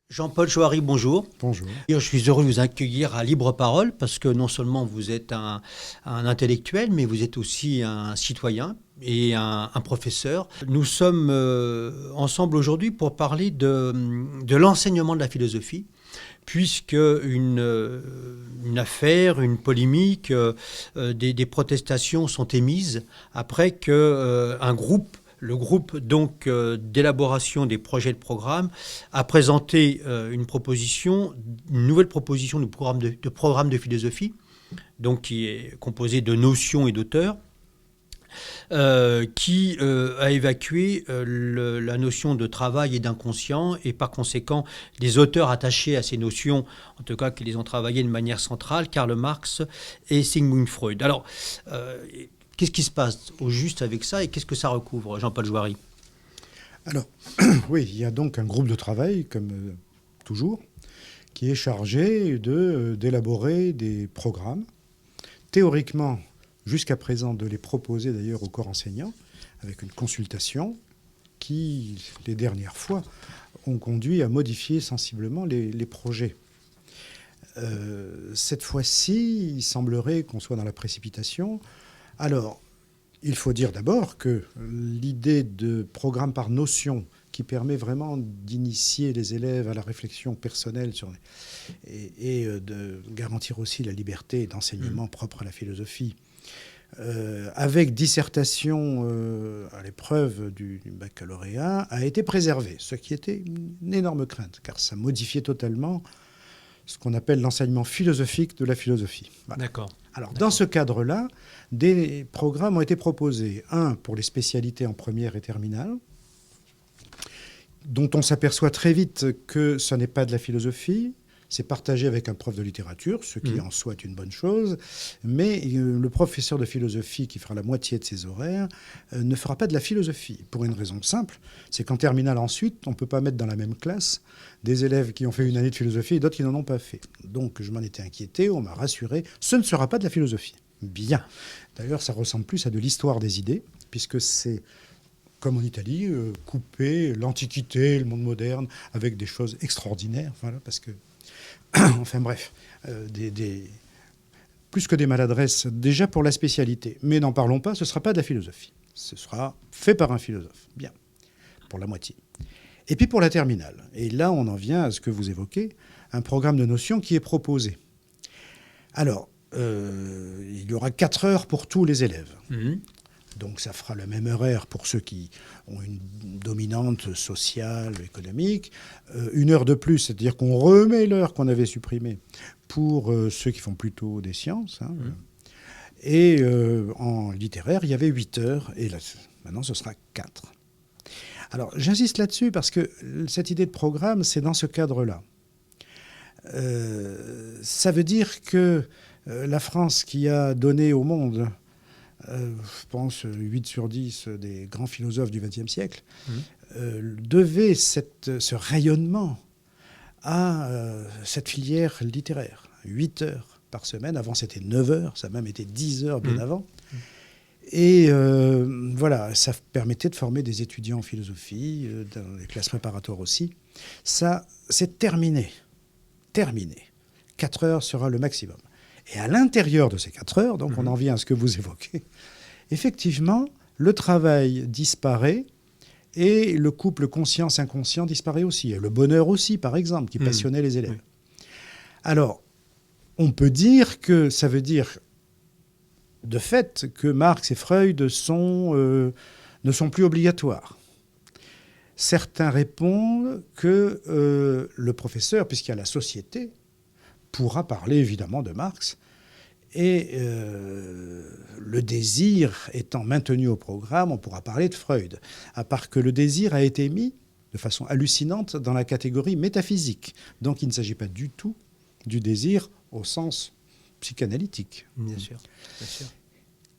Jean-Paul Chouary, bonjour. Bonjour. Et je suis heureux de vous accueillir à Libre Parole parce que non seulement vous êtes un intellectuel, mais vous êtes aussi un citoyen et un professeur. Nous sommes ensemble aujourd'hui pour parler de l'enseignement de la philosophie, puisque une affaire, une polémique, des protestations sont émises après qu'un groupe, le groupe donc d'élaboration des projets de programme, a présenté une nouvelle proposition de programme de philosophie, donc qui est composé de notions et d'auteurs, qui a évacué la notion de travail et d'inconscient, et par conséquent les auteurs attachés à ces notions, en tout cas qui les ont travaillées de manière centrale, Karl Marx et Sigmund Freud. Alors, qu'est-ce qui se passe au juste avec ça et qu'est-ce que ça recouvre, Jean-Paul Chouary? Alors, oui, il y a donc un groupe de travail, comme toujours, qui est chargé d'élaborer des programmes, théoriquement, jusqu'à présent, de les proposer d'ailleurs au corps enseignant, avec une consultation qui, les dernières fois, ont conduit à modifier sensiblement les projets. Cette fois-ci, il semblerait qu'on soit dans la précipitation. Alors, il faut dire d'abord que l'idée de programme par notion qui permet vraiment d'initier les élèves à la réflexion personnelle et de garantir aussi la liberté d'enseignement propre à la philosophie, avec dissertation à l'épreuve du baccalauréat, a été préservée, ce qui était une énorme crainte, car ça modifiait totalement ce qu'on appelle l'enseignement philosophique de la philosophie. Voilà. D'accord. Alors, dans ce cadre-là, des programmes ont été proposés. Un pour les spécialités en première et terminale, dont on s'aperçoit très vite que ce n'est pas de la philosophie. C'est partagé avec un prof de littérature, ce qui en soi est une bonne chose. Mais le professeur de philosophie, qui fera la moitié de ses horaires, ne fera pas de la philosophie. Pour une raison simple, c'est qu'en terminale ensuite, on ne peut pas mettre dans la même classe des élèves qui ont fait une année de philosophie et d'autres qui n'en ont pas fait. Donc je m'en étais inquiété, on m'a rassuré, ce ne sera pas de la philosophie. Bien. D'ailleurs, ça ressemble plus à de l'histoire des idées, puisque c'est, comme en Italie, couper l'Antiquité, le monde moderne, avec des choses extraordinaires. Voilà, parce que enfin bref, plus que des maladresses, déjà pour la spécialité. Mais n'en parlons pas, ce ne sera pas de la philosophie. Ce sera fait par un philosophe. Bien, pour la moitié. Et puis pour la terminale. Et là, on en vient à ce que vous évoquez, un programme de notions qui est proposé. Alors, il y aura 4 heures pour tous les élèves. Donc ça fera le même horaire pour ceux qui ont une dominante sociale, économique. 1 heure de plus, c'est-à-dire qu'on remet l'heure qu'on avait supprimée pour ceux qui font plutôt des sciences. Et en littéraire, il y avait 8 heures. Et là, maintenant, ce sera 4. Alors j'insiste là-dessus parce que cette idée de programme, c'est dans ce cadre-là. Ça veut dire que la France qui a donné au monde... je pense 8 sur 10 des grands philosophes du XXe siècle, devait ce rayonnement à cette filière littéraire. 8 heures par semaine, avant c'était 9 heures, ça a même été 10 heures bien avant. Et voilà, ça permettait de former des étudiants en philosophie, dans les classes préparatoires aussi. Ça, c'est terminé. Terminé. 4 heures sera le maximum. Et à l'intérieur de ces 4 heures, donc on en vient à ce que vous évoquez, effectivement, le travail disparaît et le couple conscience-inconscient disparaît aussi. Et le bonheur aussi, par exemple, qui passionnait les élèves. Alors, on peut dire que ça veut dire, de fait, que Marx et Freud ne sont plus obligatoires. Certains répondent que le professeur, puisqu'il y a la société, pourra parler évidemment de Marx, et le désir étant maintenu au programme, on pourra parler de Freud, à part que le désir a été mis de façon hallucinante dans la catégorie métaphysique. Donc il ne s'agit pas du tout du désir au sens psychanalytique. Bien sûr, bien sûr.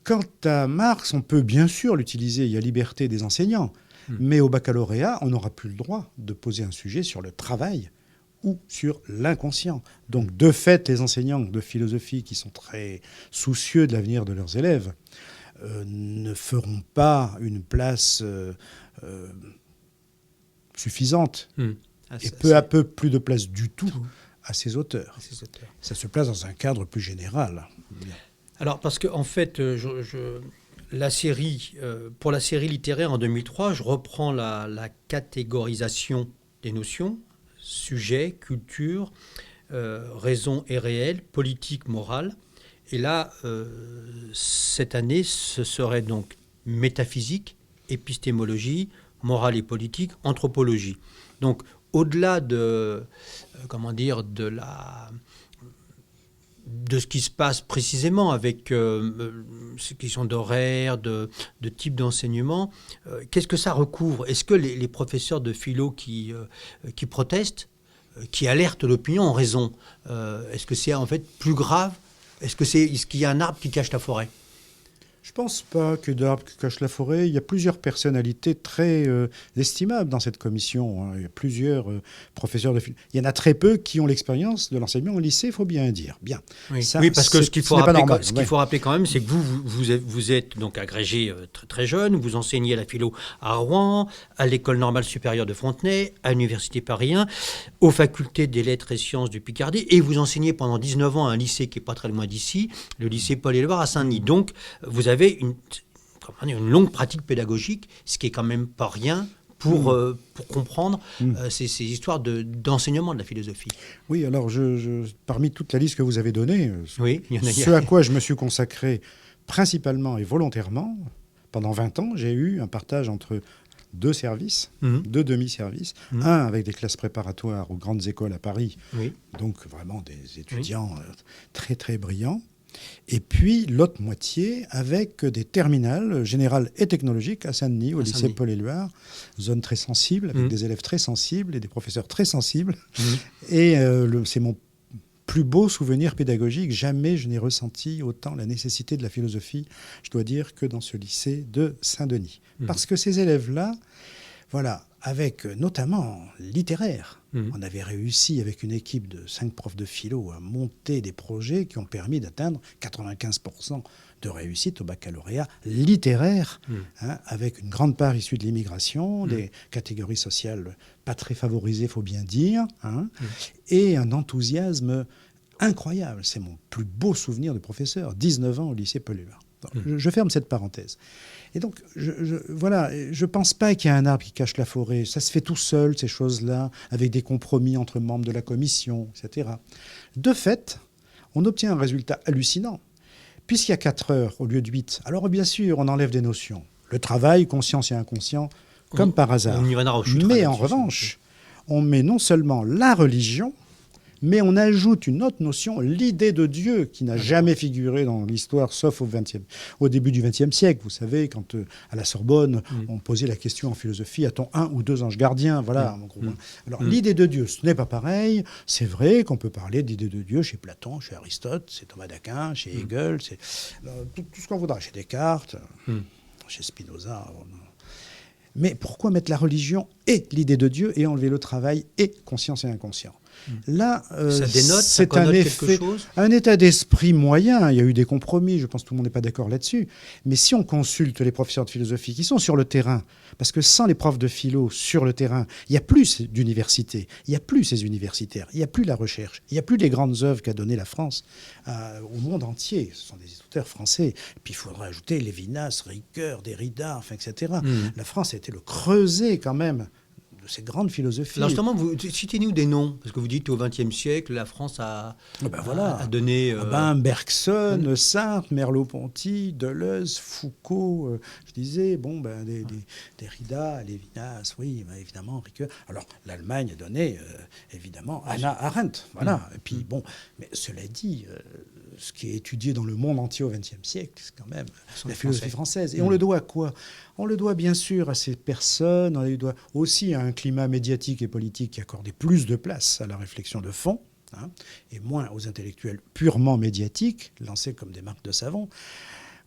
Quant à Marx, on peut bien sûr l'utiliser, il y a liberté des enseignants, mais au baccalauréat, on n'aura plus le droit de poser un sujet sur le travail ou sur l'inconscient. Donc, de fait, les enseignants de philosophie qui sont très soucieux de l'avenir de leurs élèves ne feront pas une place suffisante Et peu à peu, plus de place du tout à ces auteurs. À ces auteurs. Ça se place dans un cadre plus général. Alors, parce qu'en fait, la série, pour la série littéraire en 2003, je reprends la catégorisation des notions, sujet, culture, raison et réel, politique, morale. Et là, cette année, ce serait donc métaphysique, épistémologie, morale et politique, anthropologie. Donc, au-delà de ce qui se passe précisément avec ces questions d'horaire, de type d'enseignement, qu'est-ce que ça recouvre? Est-ce que les professeurs de philo qui protestent, qui alertent l'opinion ont raison? Est-ce que c'est en fait plus grave? Est-ce qu'il y a un arbre qui cache la forêt? Je ne pense pas que d'arbre qui cache la forêt. Il y a plusieurs personnalités très estimables dans cette commission. Hein. Il y a plusieurs professeurs de philo. Il y en a très peu qui ont l'expérience de l'enseignement au lycée, il faut bien dire. Bien. Oui, Ça, oui, parce que ce qu'il faut rappeler quand même, c'est que vous êtes donc agrégé très, très jeune, vous enseignez la philo à Rouen, à l'École normale supérieure de Fontenay, à l'Université Paris 1, aux facultés des lettres et sciences du Picardie, et vous enseignez pendant 19 ans à un lycée qui n'est pas très loin d'ici, le lycée Paul-Éluard à Saint-Denis. Donc, vous avez une longue pratique pédagogique, ce qui est quand même pas rien pour comprendre ces histoires d'enseignement de la philosophie. Oui, alors parmi toute la liste que vous avez donnée, oui, ce à quoi je me suis consacré principalement et volontairement, pendant 20 ans, j'ai eu un partage entre deux services, deux demi-services, un avec des classes préparatoires aux grandes écoles à Paris, donc vraiment des étudiants très très brillants, et puis l'autre moitié avec des terminales générales et technologiques à Saint-Denis, au lycée Paul-Éluard, zone très sensible, avec des élèves très sensibles et des professeurs très sensibles. Et c'est mon plus beau souvenir pédagogique. Jamais je n'ai ressenti autant la nécessité de la philosophie, je dois dire, que dans ce lycée de Saint-Denis. Parce que ces élèves-là, voilà, avec notamment littéraire, on avait réussi avec une équipe de 5 profs de philo à monter des projets qui ont permis d'atteindre 95% de réussite au baccalauréat littéraire, avec une grande part issue de l'immigration, des catégories sociales pas très favorisées, il faut bien dire, et un enthousiasme incroyable. C'est mon plus beau souvenir de professeur, 19 ans au lycée Paul-Éluard. Je ferme cette parenthèse. Et donc, voilà, je ne pense pas qu'il y a un arbre qui cache la forêt. Ça se fait tout seul, ces choses-là, avec des compromis entre membres de la commission, etc. De fait, on obtient un résultat hallucinant. Puisqu'il y a 4 heures au lieu de 8, alors bien sûr, on enlève des notions. Le travail, conscience et inconscient, comme par hasard. Mais en revanche, on met non seulement la religion, mais on ajoute une autre notion, l'idée de Dieu, qui n'a jamais figuré dans l'histoire, sauf au début du XXe siècle. Vous savez, quand à la Sorbonne, on posait la question en philosophie, a-t-on 1 ou 2 anges gardiens? Voilà, en gros. Alors, l'idée de Dieu, ce n'est pas pareil. C'est vrai qu'on peut parler d'idée de Dieu chez Platon, chez Aristote, chez Thomas d'Aquin, chez Hegel, c'est tout ce qu'on voudra, chez Descartes, chez Spinoza. Mais pourquoi mettre la religion et l'idée de Dieu et enlever le travail et conscience et inconscient? Là, c'est un état d'esprit moyen. Il y a eu des compromis, je pense que tout le monde n'est pas d'accord là-dessus. Mais si on consulte les professeurs de philosophie qui sont sur le terrain, parce que sans les profs de philo sur le terrain, il n'y a plus d'université, il n'y a plus ces universitaires, il n'y a plus la recherche, il n'y a plus les grandes œuvres qu'a données la France au monde entier. Ce sont des auteurs français. Et puis il faudra ajouter Lévinas, Ricoeur, Derrida, enfin, etc. La France a été le creuset quand même de ces grandes philosophies. Alors justement, citez-nous des noms, parce que vous dites au XXe siècle, la France a donné... Bergson, Sartre, Merleau-Ponty, Deleuze, Foucault, je disais, Derrida, Lévinas, oui, évidemment, Ricoeur. Alors l'Allemagne a donné, évidemment, Hannah Arendt, voilà. Et puis mais cela dit... ce qui est étudié dans le monde entier au XXe siècle, c'est quand même la philosophie française. Et on le doit à quoi? On le doit bien sûr à ces personnes, on le doit aussi à un climat médiatique et politique qui accordait plus de place à la réflexion de fond, et moins aux intellectuels purement médiatiques, lancés comme des marques de savon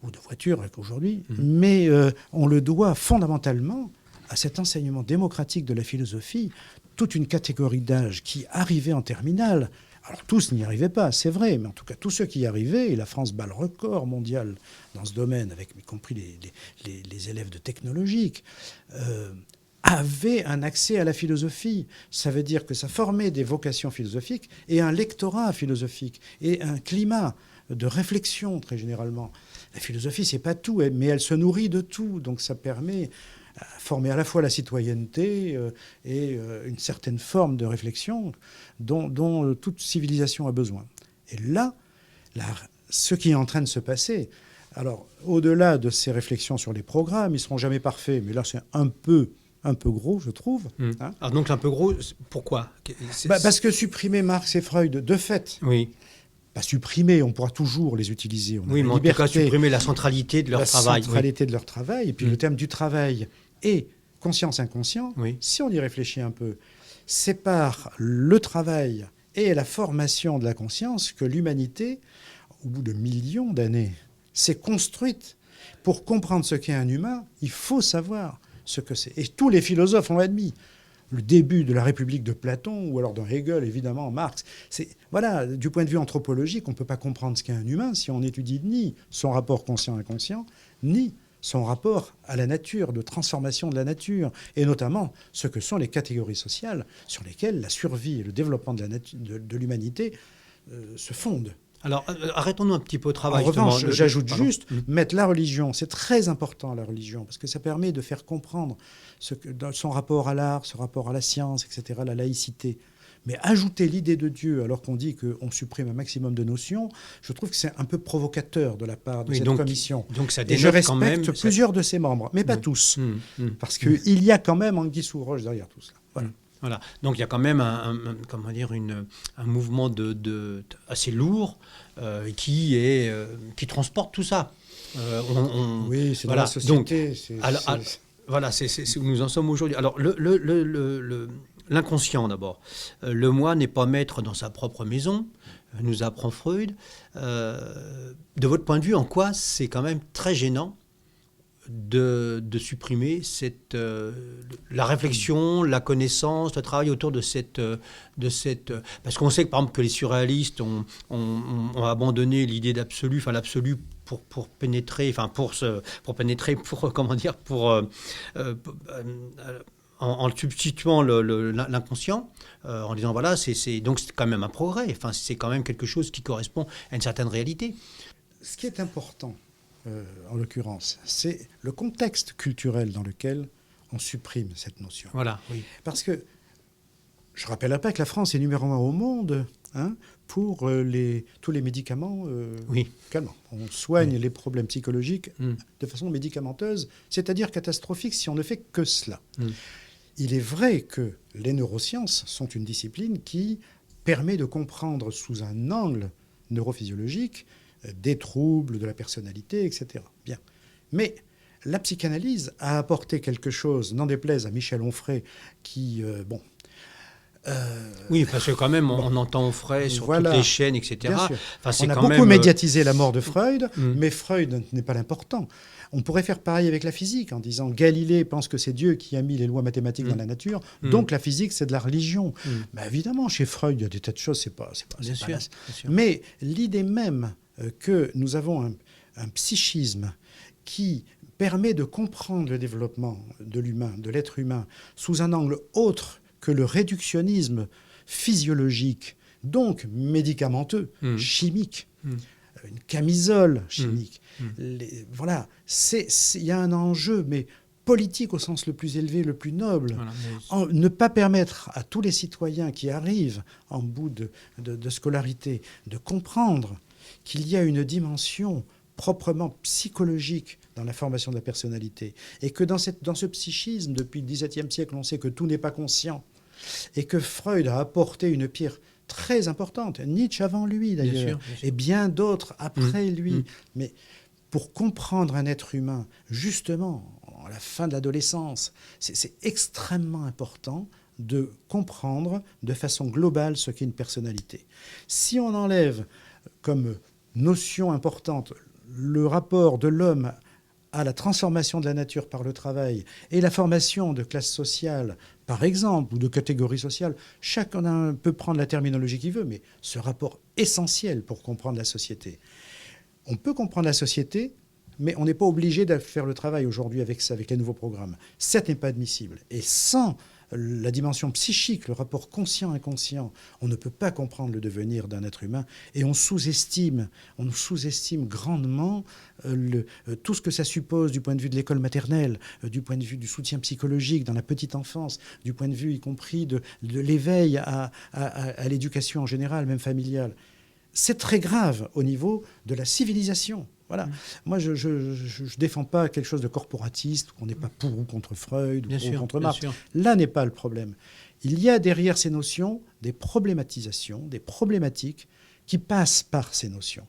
ou de voitures aujourd'hui. Mais on le doit fondamentalement à cet enseignement démocratique de la philosophie, toute une catégorie d'âge qui arrivait en terminale. Alors tous n'y arrivaient pas, c'est vrai, mais en tout cas tous ceux qui y arrivaient, et la France bat le record mondial dans ce domaine, avec y compris les élèves de technologique, avait un accès à la philosophie. Ça veut dire que ça formait des vocations philosophiques et un lectorat philosophique et un climat de réflexion, très généralement. La philosophie, c'est pas tout, mais elle se nourrit de tout. Donc ça permet de former à la fois la citoyenneté et une certaine forme de réflexion dont toute civilisation a besoin. Et là, ce qui est en train de se passer, alors au-delà de ces réflexions sur les programmes, ils ne seront jamais parfaits, mais là c'est un peu gros, je trouve. Hein. Alors donc un peu gros, pourquoi Parce que supprimer Marx et Freud, de fait, oui. Pas supprimer, on pourra toujours les utiliser. On oui, mais en tout cas supprimer la centralité de leur travail. La centralité de leur travail, et puis le thème du travail et conscience-inconscient, si on y réfléchit un peu, c'est par le travail et la formation de la conscience que l'humanité, au bout de millions d'années, s'est construite. Pour comprendre ce qu'est un humain, il faut savoir ce que c'est. Et tous les philosophes ont admis. Le début de la République de Platon, ou alors dans Hegel, évidemment, Marx. Voilà, du point de vue anthropologique, on ne peut pas comprendre ce qu'est un humain si on n'étudie ni son rapport conscient-inconscient, ni son rapport à la nature, de transformation de la nature, et notamment ce que sont les catégories sociales sur lesquelles la survie et le développement de l'humanité se fondent. Alors, arrêtons-nous un petit peu au travail. En revanche, j'ajoute juste, mettre la religion, c'est très important la religion, parce que ça permet de faire comprendre son rapport à l'art, son rapport à la science, etc., la laïcité. Mais ajouter l'idée de Dieu alors qu'on dit qu'on supprime un maximum de notions, je trouve que c'est un peu provocateur de la part de cette commission. Donc ça et je respecte plusieurs de ses membres, mais pas tous, parce qu'il y a quand même anguille sous roche derrière tout cela. Voilà. Voilà. Donc il y a quand même un mouvement assez lourd qui transporte tout ça. Oui, c'est dans la société. Voilà, c'est où nous en sommes aujourd'hui. Alors l'inconscient d'abord. Le moi n'est pas maître dans sa propre maison, nous apprend Freud. De votre point de vue, en quoi c'est quand même très gênant de supprimer la réflexion, la connaissance, le travail autour de cette parce qu'on sait que par exemple que les surréalistes ont abandonné l'idée d'absolu, enfin l'absolu pour pénétrer, en substituant l'inconscient, en disant voilà, donc c'est quand même un progrès, enfin c'est quand même quelque chose qui correspond à une certaine réalité. Ce qui est important, en l'occurrence, c'est le contexte culturel dans lequel on supprime cette notion. Voilà, oui. Parce que je ne rappelle pas que la France est numéro 1 au monde pour tous les médicaments calmants. On soigne les problèmes psychologiques de façon médicamenteuse, c'est-à-dire catastrophique si on ne fait que cela. Il est vrai que les neurosciences sont une discipline qui permet de comprendre sous un angle neurophysiologique des troubles de la personnalité, etc. Bien. Mais la psychanalyse a apporté quelque chose, n'en déplaise à Michel Onfray, qui, oui, parce que quand même, on entend Onfray sur toutes les chaînes, etc. On a beaucoup médiatisé la mort de Freud, mais Freud n'est pas l'important. On pourrait faire pareil avec la physique, en disant Galilée pense que c'est Dieu qui a mis les lois mathématiques dans la nature, donc la physique, c'est de la religion. Ben évidemment, chez Freud, il y a des tas de choses, c'est pas bien sûr. Mais l'idée même que nous avons un psychisme qui permet de comprendre le développement de l'humain, de l'être humain, sous un angle autre que le réductionnisme physiologique, donc médicamenteux, chimique, une camisole chimique. Voilà, il y a un enjeu, mais politique au sens le plus élevé, le plus noble. Voilà, ne pas permettre à tous les citoyens qui arrivent en bout de scolarité de comprendre qu'il y a une dimension proprement psychologique dans la formation de la personnalité, et que dans ce psychisme, depuis le XVIIe siècle, on sait que tout n'est pas conscient, et que Freud a apporté une pierre très importante, Nietzsche avant lui d'ailleurs, et bien d'autres après lui. Mais pour comprendre un être humain, justement, à la fin de l'adolescence, c'est extrêmement important de comprendre de façon globale ce qu'est une personnalité. Si on enlève comme notion importante le rapport de l'homme à la transformation de la nature par le travail et la formation de classes sociales, par exemple, ou de catégories sociales, chacun peut prendre la terminologie qu'il veut, mais ce rapport essentiel pour comprendre la société. On peut comprendre la société, mais on n'est pas obligé de faire le travail aujourd'hui avec ça, avec les nouveaux programmes. Ça n'est pas admissible. Et sans la dimension psychique, le rapport conscient-inconscient, on ne peut pas comprendre le devenir d'un être humain, et on sous-estime grandement tout ce que ça suppose du point de vue de l'école maternelle, du point de vue du soutien psychologique dans la petite enfance, du point de vue y compris de l'éveil à l'éducation en général, même familiale. C'est très grave au niveau de la civilisation. Voilà. Moi, je ne défends pas quelque chose de corporatiste, qu'on n'est pas pour ou contre Freud ou pour ou contre Marx. Là n'est pas le problème. Il y a derrière ces notions des problématisations, des problématiques qui passent par ces notions.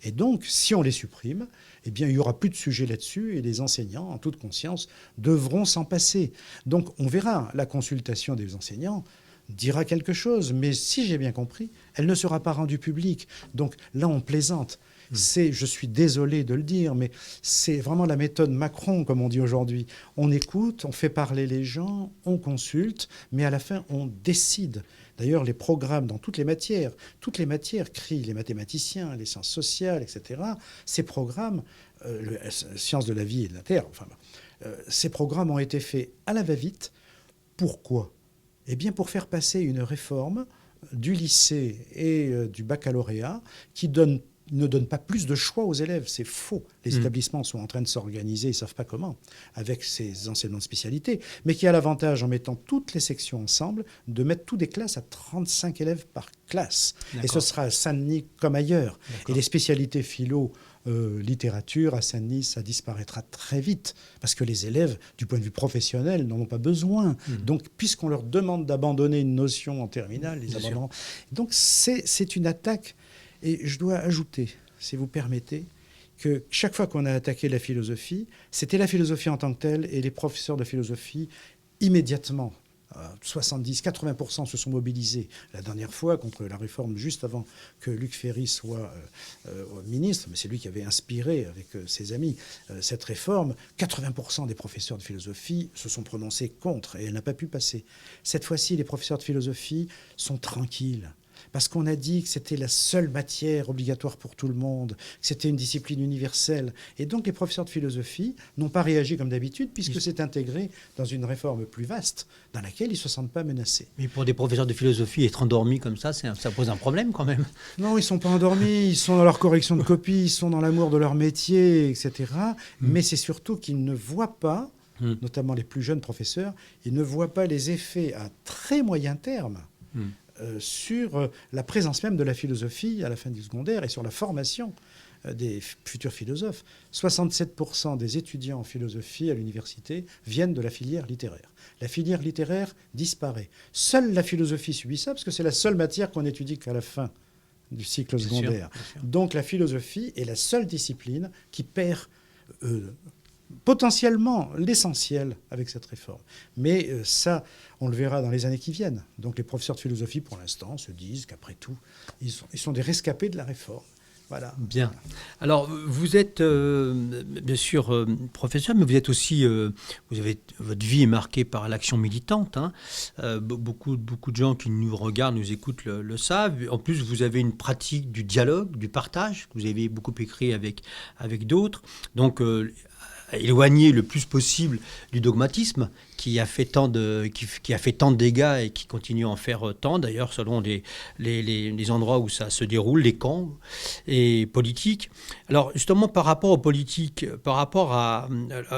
Et donc, si on les supprime, eh bien, il n'y aura plus de sujet là-dessus et les enseignants, en toute conscience, devront s'en passer. Donc, on verra la consultation des enseignants dira quelque chose, mais si j'ai bien compris, elle ne sera pas rendue publique. Donc là, on plaisante. Je suis désolé de le dire, mais c'est vraiment la méthode Macron, comme on dit aujourd'hui. On écoute, on fait parler les gens, on consulte, mais à la fin, on décide. D'ailleurs, les programmes dans toutes les matières crient les mathématiciens, les sciences sociales, etc. Ces programmes, sciences de la vie et de la terre, ces programmes ont été faits à la va-vite. Pourquoi ? Eh bien, pour faire passer une réforme du lycée et du baccalauréat qui ne donne pas plus de choix aux élèves. C'est faux. Les établissements sont en train de s'organiser, ils ne savent pas comment, avec ces enseignements de spécialité, mais qui a l'avantage, en mettant toutes les sections ensemble, de mettre toutes des classes à 35 élèves par classe. D'accord. Et ce sera à Saint-Denis comme ailleurs. D'accord. Et les spécialités philo, littérature, à Saint-Denis, ça disparaîtra très vite, parce que les élèves, du point de vue professionnel, n'en ont pas besoin. Donc, puisqu'on leur demande d'abandonner une notion en terminale, ils abandonneront. Donc, c'est une attaque. Et je dois ajouter, si vous permettez, que chaque fois qu'on a attaqué la philosophie, c'était la philosophie en tant que telle, et les professeurs de philosophie, immédiatement, 70-80% se sont mobilisés la dernière fois contre la réforme, juste avant que Luc Ferry soit ministre, mais c'est lui qui avait inspiré avec ses amis cette réforme. 80% des professeurs de philosophie se sont prononcés contre, et elle n'a pas pu passer. Cette fois-ci, les professeurs de philosophie sont tranquilles. Parce qu'on a dit que c'était la seule matière obligatoire pour tout le monde, que c'était une discipline universelle. Et donc les professeurs de philosophie n'ont pas réagi comme d'habitude, puisque c'est intégré dans une réforme plus vaste, dans laquelle ils ne se sentent pas menacés. Mais pour des professeurs de philosophie, être endormis comme ça pose un problème quand même. Non, ils ne sont pas endormis, ils sont dans leur correction de copie, ils sont dans l'amour de leur métier, etc. Mais c'est surtout qu'ils ne voient pas, notamment les plus jeunes professeurs, ils ne voient pas les effets à très moyen terme sur la présence même de la philosophie à la fin du secondaire et sur la formation des futurs philosophes. 67% des étudiants en philosophie à l'université viennent de la filière littéraire. La filière littéraire disparaît. Seule la philosophie subit ça, parce que c'est la seule matière qu'on étudie qu'à la fin du cycle secondaire. Bien sûr. Donc la philosophie est la seule discipline qui perd potentiellement l'essentiel avec cette réforme. Mais ça, on le verra dans les années qui viennent. Donc les professeurs de philosophie, pour l'instant, se disent qu'après tout, ils sont des rescapés de la réforme. Voilà. Bien. Alors, vous êtes bien sûr professeur, mais vous êtes aussi, votre vie est marquée par l'action militante. Beaucoup de gens qui nous regardent, nous écoutent le savent. En plus, vous avez une pratique du dialogue, du partage. Vous avez beaucoup écrit avec d'autres. Donc, éloigner le plus possible du dogmatisme qui a fait tant de dégâts et qui continue à en faire tant, d'ailleurs, selon les endroits où ça se déroule, les camps et politiques. Alors, justement, par rapport aux politiques, par rapport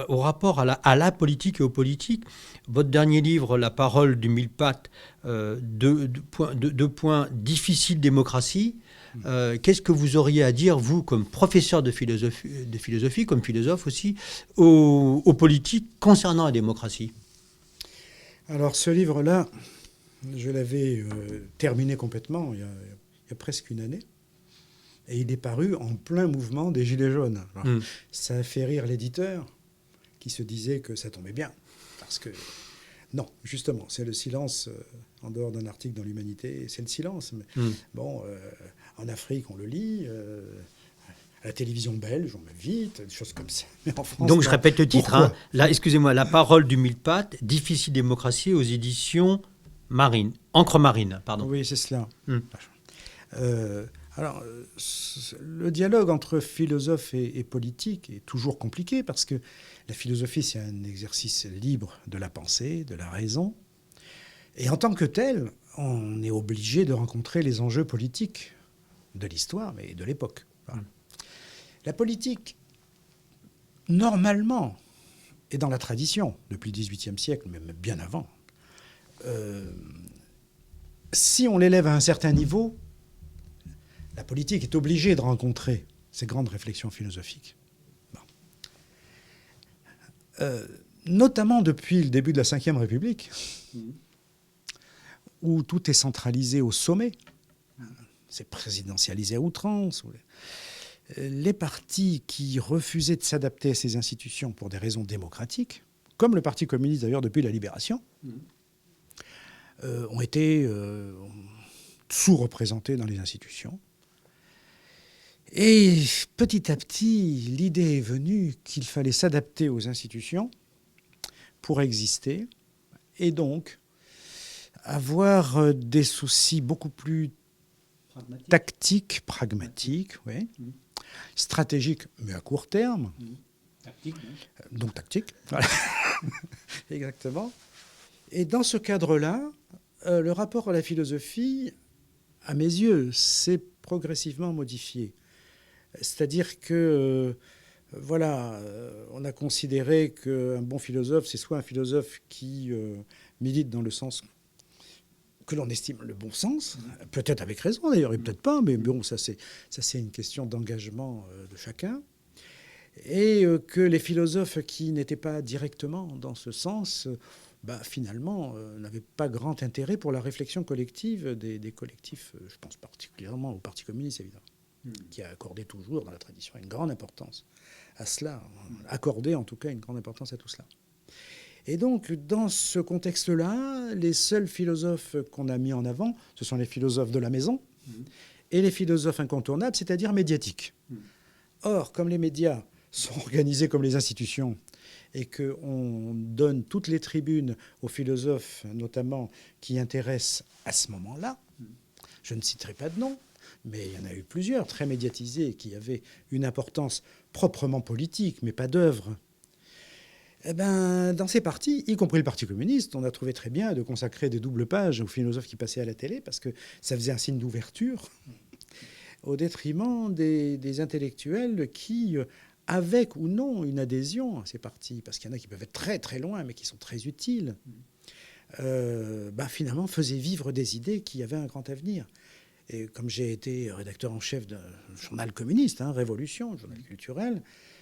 au rapport à la politique et aux politiques, votre dernier livre, La parole du mille-pattes, deux points, difficile démocratie. Qu'est-ce que vous auriez à dire, vous, comme professeur de philosophie, comme philosophe aussi, aux politiques concernant la démocratie ? Alors, ce livre-là, je l'avais terminé complètement il y a presque une année. Et il est paru en plein mouvement des Gilets jaunes. Alors, ça a fait rire l'éditeur qui se disait que ça tombait bien. Parce que, non, justement, c'est le silence, en dehors d'un article dans l'Humanité, c'est le silence. Mais, en Afrique, on le lit. À la télévision belge, on m'invite, des choses comme ça. Mais en France, donc, je répète le titre. Là, excusez-moi, La parole du mille-pattes, difficile démocratie aux éditions Marine. Encre Marine, pardon. Oui, c'est cela. Alors, le dialogue entre philosophe et politique est toujours compliqué parce que la philosophie, c'est un exercice libre de la pensée, de la raison. Et en tant que tel, on est obligé de rencontrer les enjeux politiques de l'histoire, mais de l'époque. Voilà. La politique, normalement, est dans la tradition, depuis le XVIIIe siècle, même bien avant. Si on l'élève à un certain niveau, la politique est obligée de rencontrer ces grandes réflexions philosophiques. Bon. Notamment depuis le début de la Ve République, où tout est centralisé au sommet, c'est présidentialisé à outrance. Les partis qui refusaient de s'adapter à ces institutions pour des raisons démocratiques, comme le Parti communiste d'ailleurs depuis la Libération, ont été sous-représentés dans les institutions. Et petit à petit, l'idée est venue qu'il fallait s'adapter aux institutions pour exister, et donc avoir des soucis beaucoup plus tactiques, pragmatiques, oui, stratégiques, mais à court terme. Tactique, donc tactique, voilà. Exactement. Et dans ce cadre-là, le rapport à la philosophie, à mes yeux, s'est progressivement modifié. C'est-à-dire que, voilà, on a considéré qu'un bon philosophe, c'est soit un philosophe qui milite dans le sens que l'on estime le bon sens, peut-être avec raison d'ailleurs, et peut-être pas, mais bon, ça c'est une question d'engagement de chacun, et que les philosophes qui n'étaient pas directement dans ce sens, finalement, n'avaient pas grand intérêt pour la réflexion collective des collectifs, je pense particulièrement au Parti communiste, évidemment, qui a accordé toujours dans la tradition une grande importance à cela, accordé en tout cas une grande importance à tout cela. Et donc, dans ce contexte-là, les seuls philosophes qu'on a mis en avant, ce sont les philosophes de la maison et les philosophes incontournables, c'est-à-dire médiatiques. Or, comme les médias sont organisés comme les institutions et qu'on donne toutes les tribunes aux philosophes, notamment qui intéressent à ce moment-là, je ne citerai pas de nom, mais il y en a eu plusieurs très médiatisés qui avaient une importance proprement politique, mais pas d'œuvre. Dans ces partis, y compris le Parti communiste, on a trouvé très bien de consacrer des doubles pages aux philosophes qui passaient à la télé, parce que ça faisait un signe d'ouverture, au détriment des intellectuels qui, avec ou non une adhésion à ces partis, parce qu'il y en a qui peuvent être très très loin, mais qui sont très utiles, finalement faisaient vivre des idées qui avaient un grand avenir. Et comme j'ai été rédacteur en chef d'un journal communiste, Révolution, un journal culturel,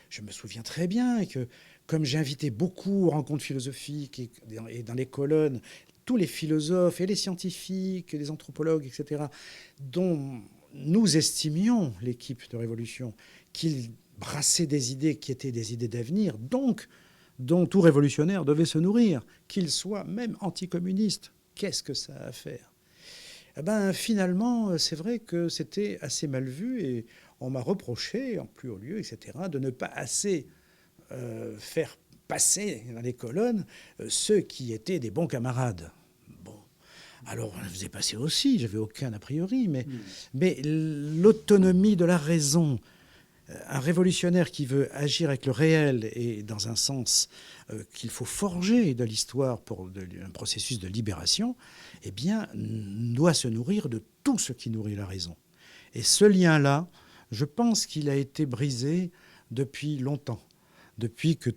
je me souviens très bien que, comme j'ai invité beaucoup aux rencontres philosophiques et dans les colonnes, tous les philosophes et les scientifiques, les anthropologues, etc., dont nous estimions, l'équipe de Révolution, qu'ils brassaient des idées qui étaient des idées d'avenir, donc dont tout révolutionnaire devait se nourrir, qu'il soit même anticommuniste. Qu'est-ce que ça a à faire ? Finalement, c'est vrai que c'était assez mal vu et on m'a reproché, en plus haut lieu, etc., de ne pas assez faire passer dans les colonnes ceux qui étaient des bons camarades. Bon, alors on le faisait passer aussi, j'avais aucun a priori, mais l'autonomie de la raison, un révolutionnaire qui veut agir avec le réel et dans un sens qu'il faut forger de l'histoire pour un processus de libération, doit se nourrir de tout ce qui nourrit la raison. Et ce lien-là, je pense qu'il a été brisé depuis longtemps, depuis que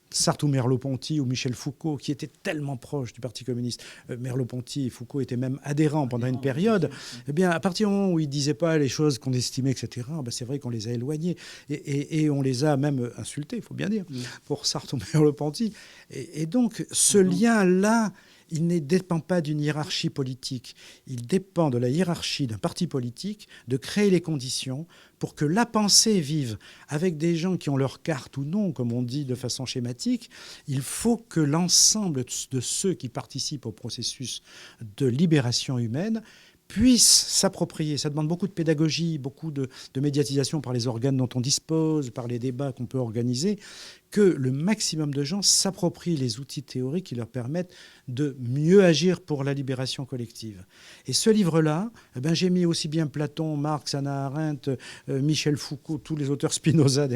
Sartre ou Merleau-Ponty ou Michel Foucault, qui étaient tellement proches du Parti communiste, Merleau-Ponty et Foucault étaient même adhérents pendant une période, à partir du moment où ils ne disaient pas les choses qu'on estimait, etc., c'est vrai qu'on les a éloignés et on les a même insultés, il faut bien dire, pour Sartre ou Merleau-Ponty. Et donc, ce lien-là, il ne dépend pas d'une hiérarchie politique. Il dépend de la hiérarchie d'un parti politique de créer les conditions pour que la pensée vive avec des gens qui ont leur carte ou non, comme on dit de façon schématique. Il faut que l'ensemble de ceux qui participent au processus de libération humaine puissent s'approprier. Ça demande beaucoup de pédagogie, beaucoup de médiatisation par les organes dont on dispose, par les débats qu'on peut organiser, que le maximum de gens s'approprient les outils théoriques qui leur permettent de mieux agir pour la libération collective. Et ce livre-là, j'ai mis aussi bien Platon, Marx, Hannah Arendt, Michel Foucault, tous les auteurs Spinoza,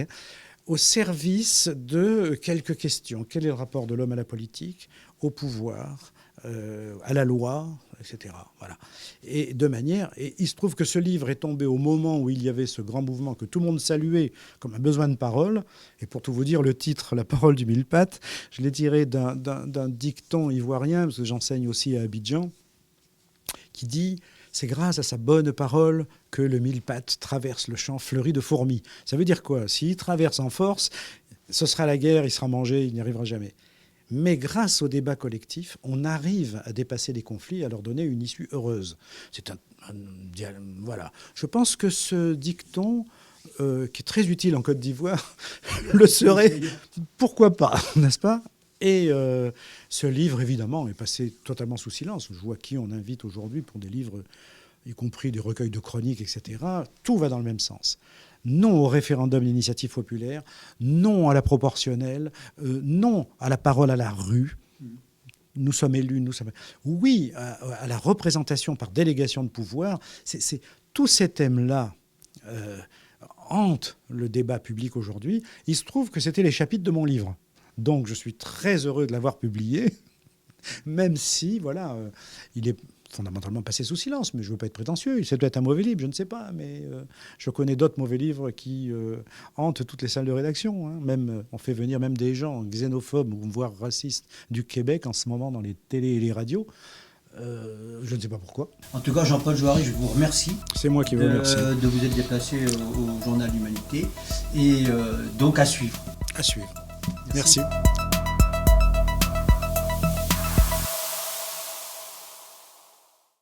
au service de quelques questions. Quel est le rapport de l'homme à la politique, au pouvoir, à la loi, etc. Voilà. Et il se trouve que ce livre est tombé au moment où il y avait ce grand mouvement que tout le monde saluait comme un besoin de parole. Et pour tout vous dire, le titre, La parole du mille-pattes, je l'ai tiré d'un dicton ivoirien, parce que j'enseigne aussi à Abidjan, qui dit « C'est grâce à sa bonne parole que le mille-pattes traverse le champ fleuri de fourmis ». Ça veut dire quoi? S'il traverse en force, ce sera la guerre, il sera mangé, il n'y arrivera jamais. Mais grâce au débat collectif, on arrive à dépasser les conflits, à leur donner une issue heureuse. Voilà. Je pense que ce dicton, qui est très utile en Côte d'Ivoire, le serait, pourquoi pas, n'est-ce pas? Et ce livre, évidemment, est passé totalement sous silence. Je vois qui on invite aujourd'hui pour des livres, y compris des recueils de chroniques, etc. Tout va dans le même sens. Non au référendum d'initiative populaire, non à la proportionnelle, non à la parole à la rue. Nous sommes élus, Oui, à la représentation par délégation de pouvoir. Tous ces thèmes-là hantent le débat public aujourd'hui. Il se trouve que c'était les chapitres de mon livre. Donc je suis très heureux de l'avoir publié, même si, voilà, il est fondamentalement passé sous silence, mais je ne veux pas être prétentieux. C'est peut-être un mauvais livre, je ne sais pas, mais je connais d'autres mauvais livres qui hantent toutes les salles de rédaction. Hein. Même, on fait venir même des gens xénophobes ou voire racistes du Québec en ce moment dans les télés et les radios. Je ne sais pas pourquoi. En tout cas, Jean-Paul Jouary, je vous remercie. C'est moi qui vous remercie. De vous être déplacé au Journal d'Humanité. Et donc à suivre. À suivre. Merci.